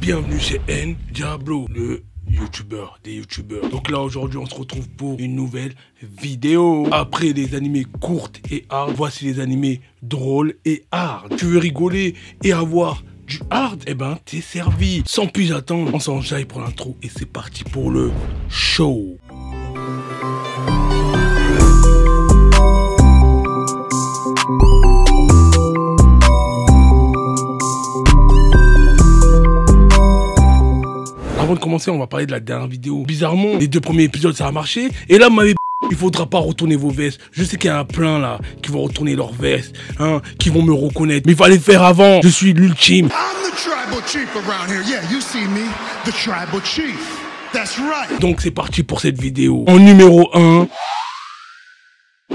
bienvenue chez N Diablo, le youtubeur des youtubeurs. Donc là aujourd'hui on se retrouve pour une nouvelle vidéo. Après les animés courtes et hard, voici les animés drôles et hard. Tu veux rigoler et avoir du hard? Eh ben t'es servi. Sans plus attendre, on s'enjaille pour l'intro et c'est parti pour le show. Avant de commencer, on va parler de la dernière vidéo. Bizarrement, les 2 premiers épisodes, ça a marché. Et là, il faudra pas retourner vos vestes. Je sais qu'il y en a plein là qui vont retourner leurs vestes, hein, qui vont me reconnaître. Mais il fallait le faire avant. Je suis l'ultime. Donc c'est parti pour cette vidéo. En numéro 1...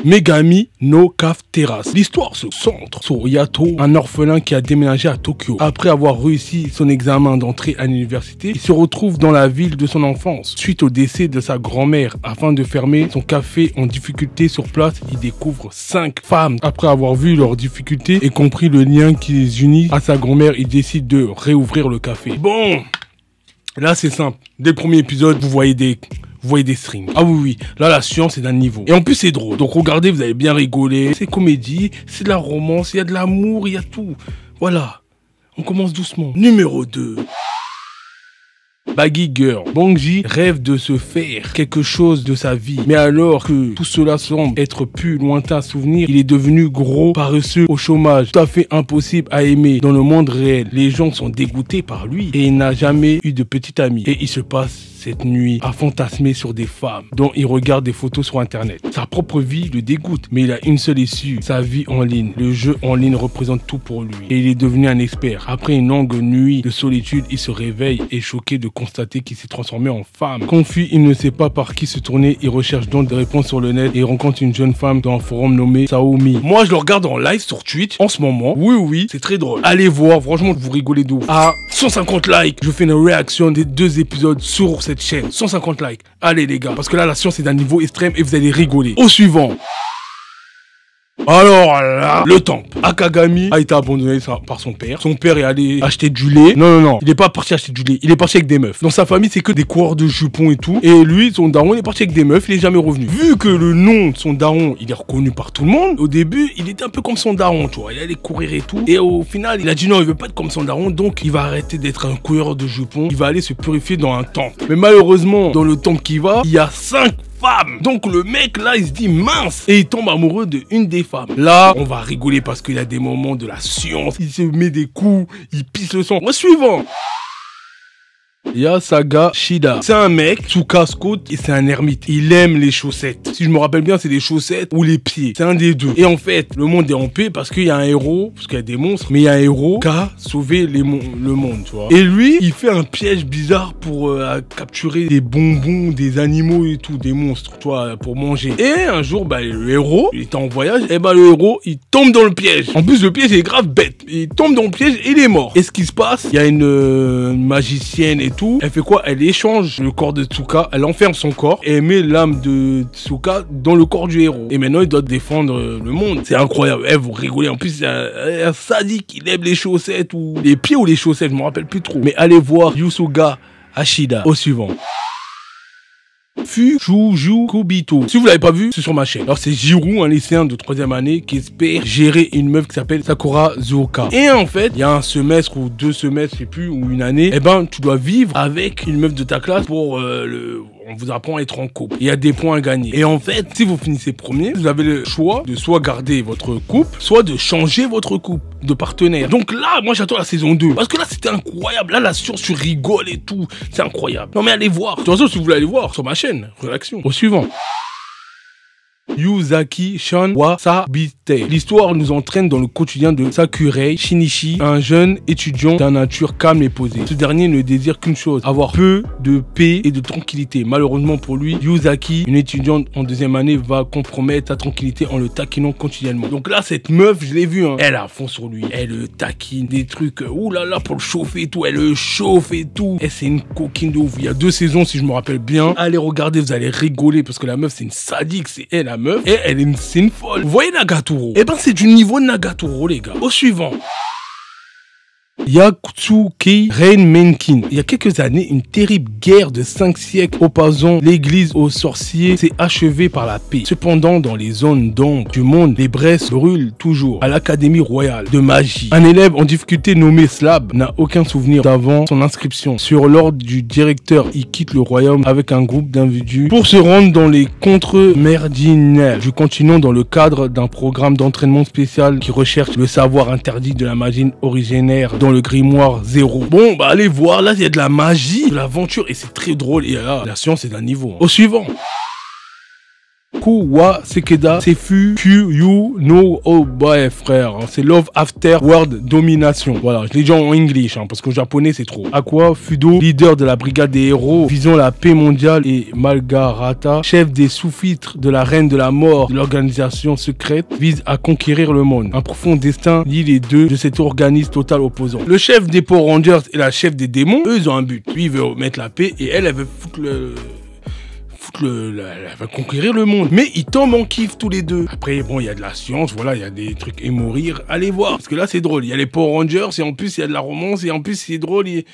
Megami no Cafeteras. L'histoire se centre sur Yato, un orphelin qui a déménagé à Tokyo. Après avoir réussi son examen d'entrée à l'université, il se retrouve dans la ville de son enfance. Suite au décès de sa grand-mère, afin de fermer son café en difficulté sur place, il découvre 5 femmes. Après avoir vu leurs difficultés et compris le lien qui les unit à sa grand-mère, il décide de réouvrir le café. Bon, là c'est simple. Dès le premier épisode, vous voyez des strings. Ah oui, là la science est d'un niveau. Et en plus c'est drôle. Donc regardez, vous allez bien rigoler. C'est comédie, c'est de la romance, il y a de l'amour, il y a tout. Voilà, on commence doucement. Numéro 2. Baggy Girl. Bangji rêve de se faire quelque chose de sa vie. Mais alors que tout cela semble être plus lointain à souvenir, il est devenu gros, paresseux, au chômage, tout à fait impossible à aimer. Dans le monde réel, les gens sont dégoûtés par lui et il n'a jamais eu de petite amie. Et il se passe cette nuit à fantasmer sur des femmes dont il regarde des photos sur internet. Sa propre vie le dégoûte, mais il a une seule issue, sa vie en ligne. Le jeu en ligne représente tout pour lui et il est devenu un expert. Après une longue nuit de solitude, il se réveille et choqué de constater qu'il s'est transformé en femme. Confus, il ne sait pas par qui se tourner, il recherche donc des réponses sur le net et il rencontre une jeune femme dans un forum nommé Saomi. Moi je le regarde en live sur Twitch en ce moment. Oui, c'est très drôle. Allez voir, franchement vous rigolez d'où. À 150 likes, je fais une réaction des 2 épisodes sur cette chaîne. 150 likes. Allez les gars, parce que là la science est d'un niveau extrême et vous allez rigoler. Au suivant. Alors là, le temple. Akagami a été abandonné par son père. Son père est allé acheter du lait. Non, il est pas parti acheter du lait. Il est parti avec des meufs. Dans sa famille, c'est que des coureurs de jupons et tout. Et lui, son daron, il est parti avec des meufs. Il est jamais revenu. Vu que le nom de son daron, il est reconnu par tout le monde. Au début, il était un peu comme son daron, tu vois. Il allait courir et tout. Et au final, il a dit non, il veut pas être comme son daron. Donc, il va arrêter d'être un coureur de jupons. Il va aller se purifier dans un temple. Mais malheureusement, dans le temple qu'il va, il y a 5 femmes. Donc le mec là il se dit mince et il tombe amoureux de une des femmes. Là on va rigoler parce qu'il y a des moments de la science. Il se met des coups, il pisse le sang. Au suivant. Yasaga Shida. C'est un mec sous casse-côte et c'est un ermite. Il aime les chaussettes. Si je me rappelle bien, c'est les chaussettes ou les pieds. C'est un des deux. Et en fait, le monde est en paix parce qu'il y a un héros, parce qu'il y a des monstres, mais il y a un héros qui a sauvé le monde, tu vois. Et lui, il fait un piège bizarre pour capturer des bonbons, des animaux et tout, des monstres, tu vois, pour manger. Et un jour, le héros, il était en voyage, et le héros, il tombe dans le piège. En plus, le piège est grave bête. Il tombe dans le piège et il est mort. Et ce qui se passe, il y a une magicienne et tout. Elle fait quoi? Elle échange le corps de Tsuka, elle enferme son corps et elle met l'âme de Tsuka dans le corps du héros. Et maintenant il doit défendre le monde. C'est incroyable. Vous rigolez. En plus c'est un sadique. Il aime les chaussettes ou les pieds ou les chaussettes, je me rappelle plus trop. Mais allez voir Yusuga Ashida. Au suivant. Fujuju Kobito. Si vous l'avez pas vu, c'est sur ma chaîne. Alors c'est Jiro, un lycéen de 3e année qui espère gérer une meuf qui s'appelle Sakura Zuoka. Et en fait, il y a un semestre ou 2 semestres, je sais plus, ou une année, tu dois vivre avec une meuf de ta classe pour on vous apprend à être en couple. Il y a des points à gagner. Et en fait, si vous finissez premier, vous avez le choix de soit garder votre couple, soit de changer votre couple de partenaire. Donc là, moi j'attends la saison 2. Parce que là, c'était incroyable. Là, la science, tu rigoles et tout. C'est incroyable. Non mais allez voir. De toute façon, si vous voulez aller voir sur ma chaîne, réaction. Au suivant. Yuzaki Shan Wasabite. L'histoire nous entraîne dans le quotidien de Sakurei Shinichi, un jeune étudiant d'un nature calme et posée. Ce dernier ne désire qu'une chose, avoir peu de paix et de tranquillité. Malheureusement pour lui, Yuzaki, une étudiante en 2e année, va compromettre sa tranquillité en le taquinant quotidiennement. Donc là, cette meuf, je l'ai vue, elle a fond sur lui. Elle le taquine, des trucs, oulala, pour le chauffer et tout. Elle le chauffe et tout. Et c'est une coquine de ouf. Il y a 2 saisons, si je me rappelle bien. Allez regarder, vous allez rigoler parce que la meuf, c'est une sadique, c'est elle, la meuf. Et elle c'est une folle. Vous voyez Nagatoro? Eh ben c'est du niveau de Nagatoro les gars. Au suivant. Yatsuki Reinmenkin. Il y a quelques années, une terrible guerre de 5 siècles opposant l'église aux sorciers s'est achevée par la paix. Cependant, dans les zones d'ombre du monde, les braises brûlent toujours. À l'Académie royale de magie, un élève en difficulté nommé Slab n'a aucun souvenir d'avant son inscription. Sur l'ordre du directeur, il quitte le royaume avec un groupe d'individus pour se rendre dans les contre-merdinelles du continent dans le cadre d'un programme d'entraînement spécial qui recherche le savoir interdit de la magie originaire dans le grimoire 0. Bon, bah allez voir, là il y a de la magie, de l'aventure et c'est très drôle et là, la science est d'un niveau. Au suivant. Kuwa Sekeda Sefu Q no Oh bah frère, c'est Love After World Domination. Voilà, je l'ai dit en anglais parce qu'au japonais c'est trop. Aqua Fudo, leader de la brigade des héros visant la paix mondiale, et Malgarata, chef des sous-filtres de la reine de la mort de l'organisation secrète, vise à conquérir le monde. Un profond destin lie les deux de cet organisme total opposant. Le chef des Power Rangers et la chef des démons, eux ils ont un but. Lui il veut mettre la paix et elle veut foutre elle va conquérir le monde. Mais ils tombent en kiff tous les deux. Après, bon, il y a de la science, voilà, il y a des trucs et mourir. Allez voir, parce que là, c'est drôle. Il y a les Power Rangers, et en plus, il y a de la romance, et en plus, c'est drôle, il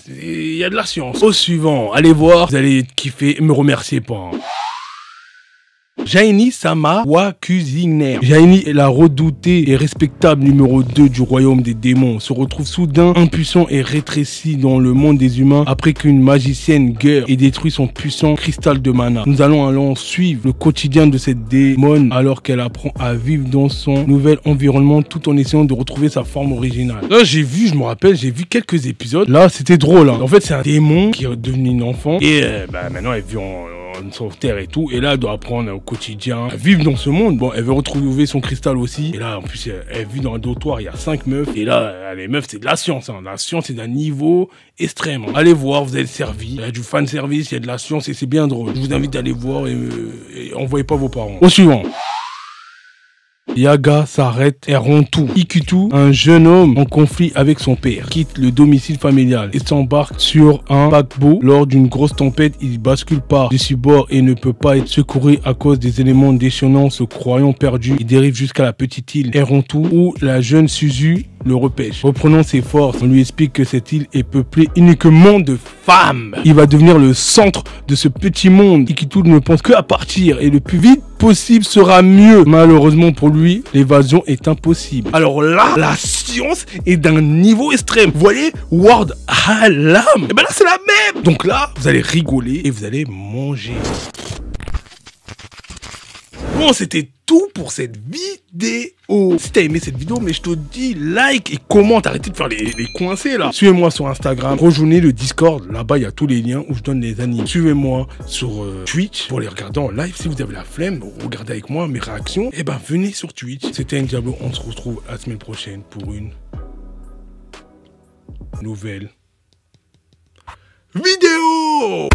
y a de la science. Au suivant, allez voir, vous allez kiffer, me remerciez pas. Jaini Sama Wakuziner. Jaini est la redoutée et respectable numéro 2 du royaume des démons. Se retrouve soudain impuissant et rétréci dans le monde des humains après qu'une magicienne guerre et détruit son puissant cristal de mana. Nous allons suivre le quotidien de cette démone alors qu'elle apprend à vivre dans son nouvel environnement tout en essayant de retrouver sa forme originale. Là j'ai vu quelques épisodes. Là c'était drôle. En fait c'est un démon qui est devenu une enfant et maintenant elle vit sur terre et tout, et là elle doit apprendre au quotidien à vivre dans ce monde. Bon, elle veut retrouver son cristal aussi, et là en plus elle vit dans un dortoir, il y a 5 meufs, et là les meufs c'est de la science, la science c'est d'un niveau extrême. Allez voir, vous êtes servi, il y a du fan service, il y a de la science et c'est bien drôle. Je vous invite à aller voir et envoyez pas vos parents. Au suivant. Yaga s'arrête et rompt tout. Ikutu, un jeune homme en conflit avec son père, quitte le domicile familial et s'embarque sur un paquebot. Lors d'une grosse tempête, il bascule par-dessus bord et ne peut pas être secouru à cause des éléments déchaînants. Se croyant perdu, il dérive jusqu'à la petite île Erontu où la jeune Suzu le repêche. Reprenant ses forces, on lui explique que cette île est peuplée uniquement de femmes. Il va devenir le centre de ce petit monde. Ikitu ne pense qu'à partir et le plus vite possible sera mieux. Malheureusement pour lui, l'évasion est impossible. Alors là, la science est d'un niveau extrême. Vous voyez, World Alam, et ben là c'est la même. Donc là, vous allez rigoler et vous allez manger. Bon, c'était tout pour cette vidéo. Si t'as aimé cette vidéo, mais je te dis like et commente, arrêtez de faire les coincés là. Suivez-moi sur Instagram, rejoignez le Discord, là-bas il y a tous les liens où je donne les animes. Suivez-moi sur Twitch pour les regarder en live. Si vous avez la flemme, regardez avec moi mes réactions, et ben venez sur Twitch. C'était Ndiablo, on se retrouve la semaine prochaine pour une nouvelle vidéo.